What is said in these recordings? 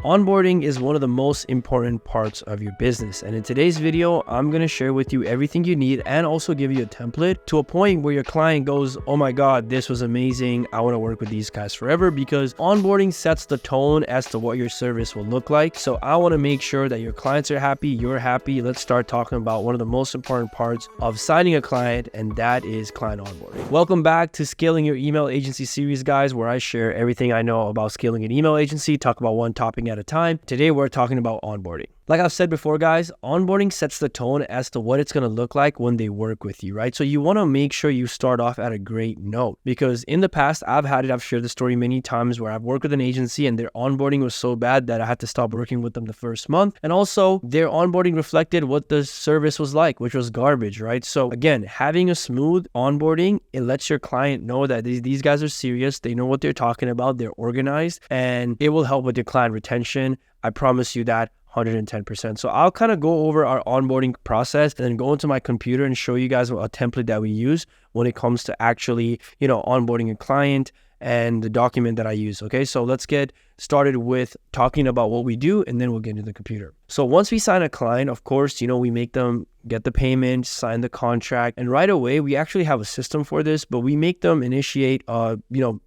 Onboarding is one of the most important parts of your business, and in today's video I'm going to share with you everything you need and also give you a template to a point where your client goes, oh my god, this was amazing, I want to work with these guys forever, because onboarding sets the tone as to what your service will look like. So I want to make sure that your clients are happy, you're happy. Let's start talking about one of the most important parts of signing a client, and that is client onboarding. Welcome back to Scaling Your Email Agency series, guys, where I share everything I know about scaling an email agency, talk about one topic at a time. Today we're talking about onboarding. Like I've said before, guys, onboarding sets the tone as to what it's going to look like when they work with you, right? So you want to make sure you start off at a great note, because in the past, I've shared the story many times where I've worked with an agency and their onboarding was so bad that I had to stop working with them the first month. And also their onboarding reflected what the service was like, which was garbage, right? So again, having a smooth onboarding, it lets your client know that these guys are serious. They know what they're talking about. They're organized, and it will help with your client retention. I promise you that. 110%. So I'll kind of go over our onboarding process and then go into my computer and show you guys a template that we use when it comes to actually, onboarding a client and the document that I use. Okay, so let's get started with talking about what we do, and then we'll get into the computer. So once we sign a client, of course, we make them get the payment, sign the contract, and right away we actually have a system for this, but we make them initiate a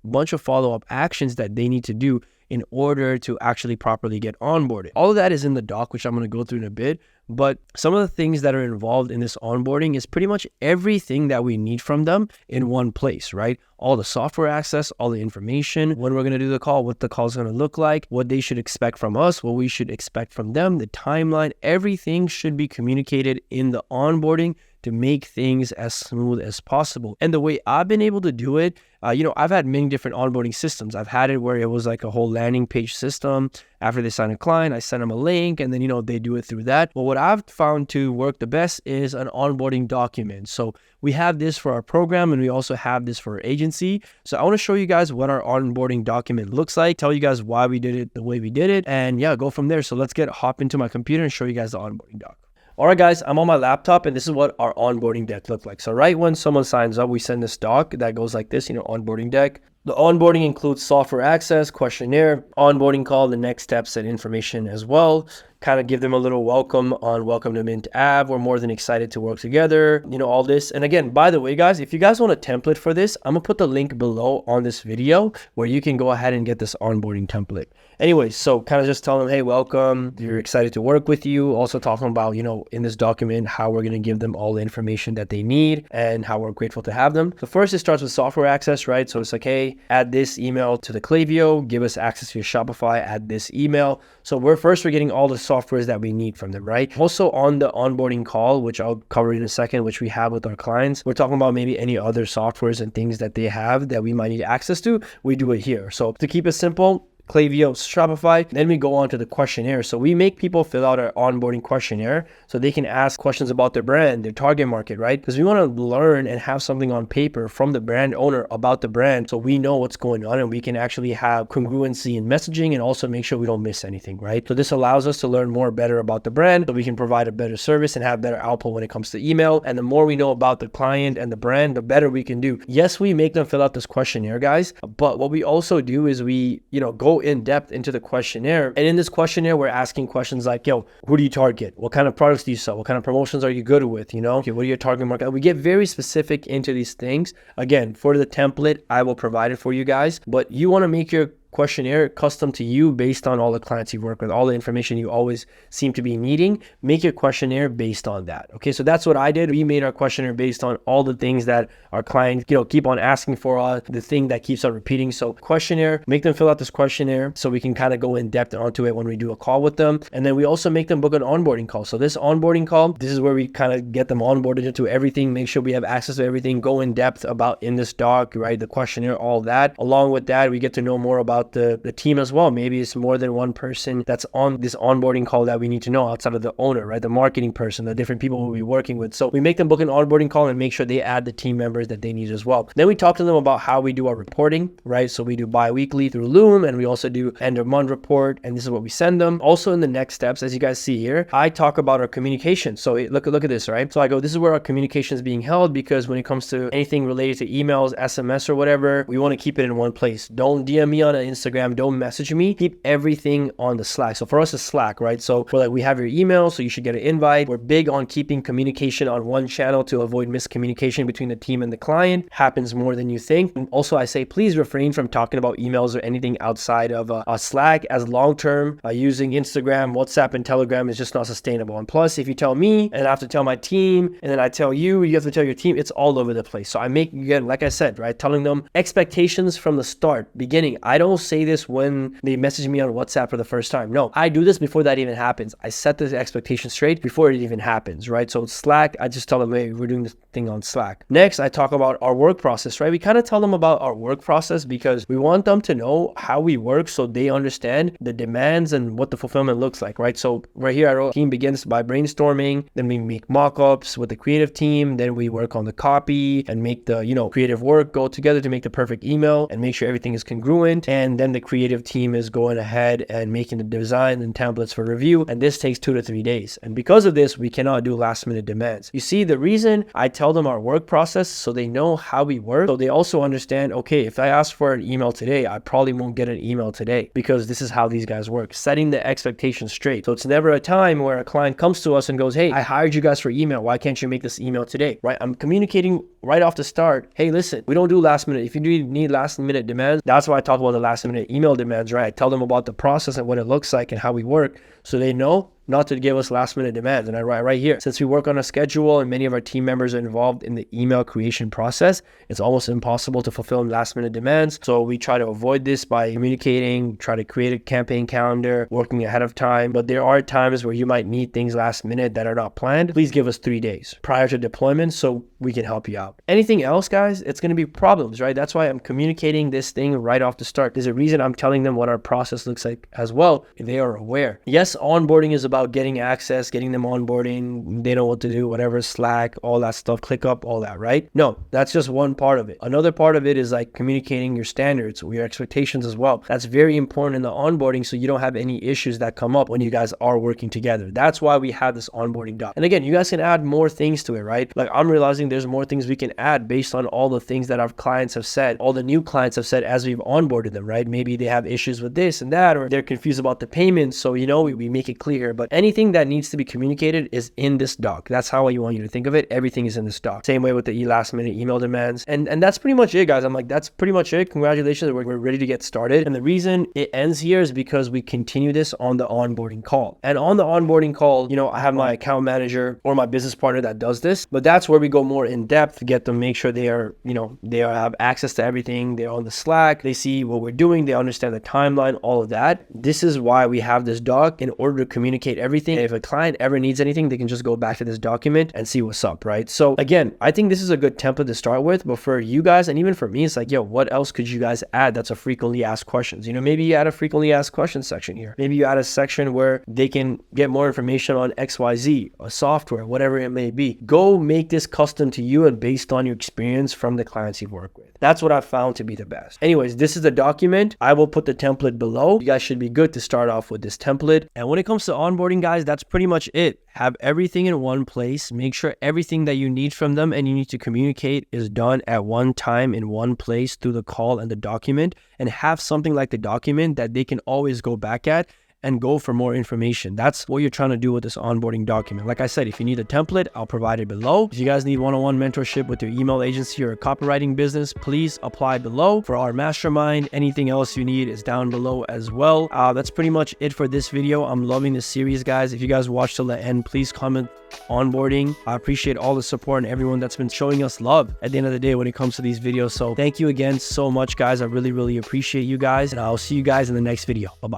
bunch of follow-up actions that they need to do in order to actually properly get onboarded. All of that is in the doc, which I'm going to go through in a bit. But some of the things that are involved in this onboarding is pretty much everything that we need from them in one place, right? All the software access, all the information, when we're going to do the call, what the call is going to look like, what they should expect from us, what we should expect from them, the timeline, everything should be communicated in the onboarding to make things as smooth as possible. And the way I've been able to do it, I've had many different onboarding systems. I've had it where it was like a whole landing page system. After they sign a client, I send them a link, and then, they do it through that. But what I've found to work the best is an onboarding document. So we have this for our program, and we also have this for our agency. So I want to show you guys what our onboarding document looks like, tell you guys why we did it the way we did it, and yeah, go from there. So let's hop into my computer and show you guys the onboarding doc. All right, guys, I'm on my laptop, and this is what our onboarding deck looks like. So right when someone signs up, we send this doc that goes like this, onboarding deck. The onboarding includes software access, questionnaire, onboarding call, the next steps and information as well. Kind of give them a little welcome to Mint App. We're more than excited to work together, all this. And again, by the way, guys, if you guys want a template for this, I'm gonna put the link below on this video where you can go ahead and get this onboarding template. Anyways, so kind of just tell them, hey, welcome, you're excited to work with you. Also talking about, in this document, how we're gonna give them all the information that they need and how we're grateful to have them. So first, it starts with software access, right? So it's like, hey, add this email to the Klaviyo, give us access to your Shopify, add this email. So we're getting all the softwares that we need from them, right? Also on the onboarding call, which I'll cover in a second, which we have with our clients, we're talking about maybe any other softwares and things that they have that we might need access to. We do it here. So to keep it simple, Klaviyo, Shopify. Then we go on to the questionnaire. So we make people fill out our onboarding questionnaire so they can ask questions about their brand, their target market, right? Because we want to learn and have something on paper from the brand owner about the brand, so we know what's going on and we can actually have congruency in messaging and also make sure we don't miss anything, right? So this allows us to learn better about the brand, so we can provide a better service and have better output when it comes to email. And the more we know about the client and the brand, the better we can do. Yes, we make them fill out this questionnaire, guys, but what we also do is we, go in depth into the questionnaire. And in this questionnaire, we're asking questions like, who do you target? What kind of products do you sell? What kind of promotions are you good with? Okay, what are your target market? We get very specific into these things. Again, for the template, I will provide it for you guys, but you want to make your questionnaire custom to you based on all the clients you work with, all the information you always seem to be needing. Make your questionnaire based on that. Okay, so that's what I did. We made our questionnaire based on all the things that our clients, keep on asking for us, the thing that keeps on repeating. So questionnaire, make them fill out this questionnaire so we can kind of go in depth onto it when we do a call with them. And then we also make them book an onboarding call. So this onboarding call, this is where we kind of get them onboarded into everything, make sure we have access to everything, go in depth about in this doc, right? The questionnaire, all that. Along with that, we get to know more about the team as well. Maybe it's more than one person that's on this onboarding call that we need to know outside of the owner, right? The marketing person, the different people we'll be working with. So we make them book an onboarding call and make sure they add the team members that they need as well. Then we talk to them about how we do our reporting, right? So we do bi-weekly through Loom, and we also do end of month report, and this is what we send them. Also in the next steps, as you guys see here, I talk about our communication. So look at this, right? So I go, this is where our communication is being held, because when it comes to anything related to emails, SMS or whatever, we want to keep it in one place. Don't DM me on an Instagram, don't message me. Keep everything on the Slack. So for us, it's Slack, right? So we're like, we have your email, so you should get an invite. We're big on keeping communication on one channel to avoid miscommunication between the team and the client. Happens more than you think. And also, I say please refrain from talking about emails or anything outside of Slack, as long-term using Instagram, WhatsApp, and Telegram is just not sustainable. And plus, if you tell me and I have to tell my team, and then I tell you, you have to tell your team, it's all over the place. So I make, again, like I said, right, telling them expectations from the start, beginning. I don't say this when they message me on WhatsApp for the first time. No, I do this before that even happens. I set the expectation straight before it even happens, right? So Slack, I just tell them, hey, we're doing this thing on Slack. Next, I talk about our work process, right? We kind of tell them about our work process because we want them to know how we work so they understand the demands and what the fulfillment looks like, right? So right here, our team begins by brainstorming, then we make mock-ups with the creative team, then we work on the copy and make the, creative work go together to make the perfect email and make sure everything is congruent. And then the creative team is going ahead and making the design and templates for review. And this takes 2 to 3 days. And because of this, we cannot do last minute demands. You see, the reason I tell them our work process so they know how we work, so they also understand, okay, if I ask for an email today, I probably won't get an email today because this is how these guys work, setting the expectations straight. So it's never a time where a client comes to us and goes, hey, I hired you guys for email. Why can't you make this email today, right? I'm communicating right off the start. Hey, listen, we don't do last minute. If you do need last minute demands, that's why I talk about the last minute email demands, right? I tell them about the process and what it looks like and how we work so they know not to give us last minute demands. And I write right here, since we work on a schedule and many of our team members are involved in the email creation process, it's almost impossible to fulfill last minute demands. So we try to avoid this by communicating, try to create a campaign calendar, working ahead of time. But there are times where you might need things last minute that are not planned. Please give us 3 days prior to deployment so we can help you out. Anything else, guys, it's going to be problems, right? That's why I'm communicating this thing right off the start. There's a reason I'm telling them what our process looks like as well. They are aware. Yes, onboarding is about getting access, getting them onboarding, they know what to do, whatever, Slack, all that stuff, ClickUp, all that, right? No, that's just one part of it. Another part of it is like communicating your standards, your expectations as well. That's very important in the onboarding so you don't have any issues that come up when you guys are working together. That's why we have this onboarding doc. And again, you guys can add more things to it, right? Like I'm realizing there's more things we can add based on all the things that our clients have said, all the new clients have said as we've onboarded them, right? Maybe they have issues with this and that, or they're confused about the payments. So, we make it clear, but anything that needs to be communicated is in this doc. That's how I want you to think of it. Everything is in this doc. Same way with the last minute email demands. And that's pretty much it, guys. I'm like, that's pretty much it. Congratulations. We're ready to get started. And the reason it ends here is because we continue this on the onboarding call. And on the onboarding call, I have my account manager or my business partner that does this, but that's where we go more in depth to get them, make sure they are, they have access to everything. They're on the Slack. They see what we're doing. They understand the timeline, all of that. This is why we have this doc, in order to communicate everything. And if a client ever needs anything, they can just go back to this document and see what's up, right? So again, I think this is a good template to start with, but for you guys, and even for me, it's like, what else could you guys add that's a frequently asked questions? Maybe you add a frequently asked questions section here. Maybe you add a section where they can get more information on XYZ, a software, whatever it may be. Go make this custom to you and based on your experience from the clients you've worked with. That's what I've found to be the best. Anyways, this is the document. I will put the template below. You guys should be good to start off with this template. And when it comes to onboarding, guys, that's pretty much it. Have everything in one place. Make sure everything that you need from them and you need to communicate is done at one time in one place through the call and the document, and have something like the document that they can always go back at and go for more information. That's what you're trying to do with this onboarding document. Like I said, if you need a template, I'll provide it below. If you guys need one-on-one mentorship with your email agency or a copywriting business, please apply below for our mastermind. Anything else you need is down below as well. That's pretty much it for this video. I'm loving this series, guys. If you guys watch till the end, please comment onboarding. I appreciate all the support and everyone that's been showing us love at the end of the day when it comes to these videos. So thank you again so much, guys. I really, really appreciate you guys, and I'll see you guys in the next video. Bye-bye.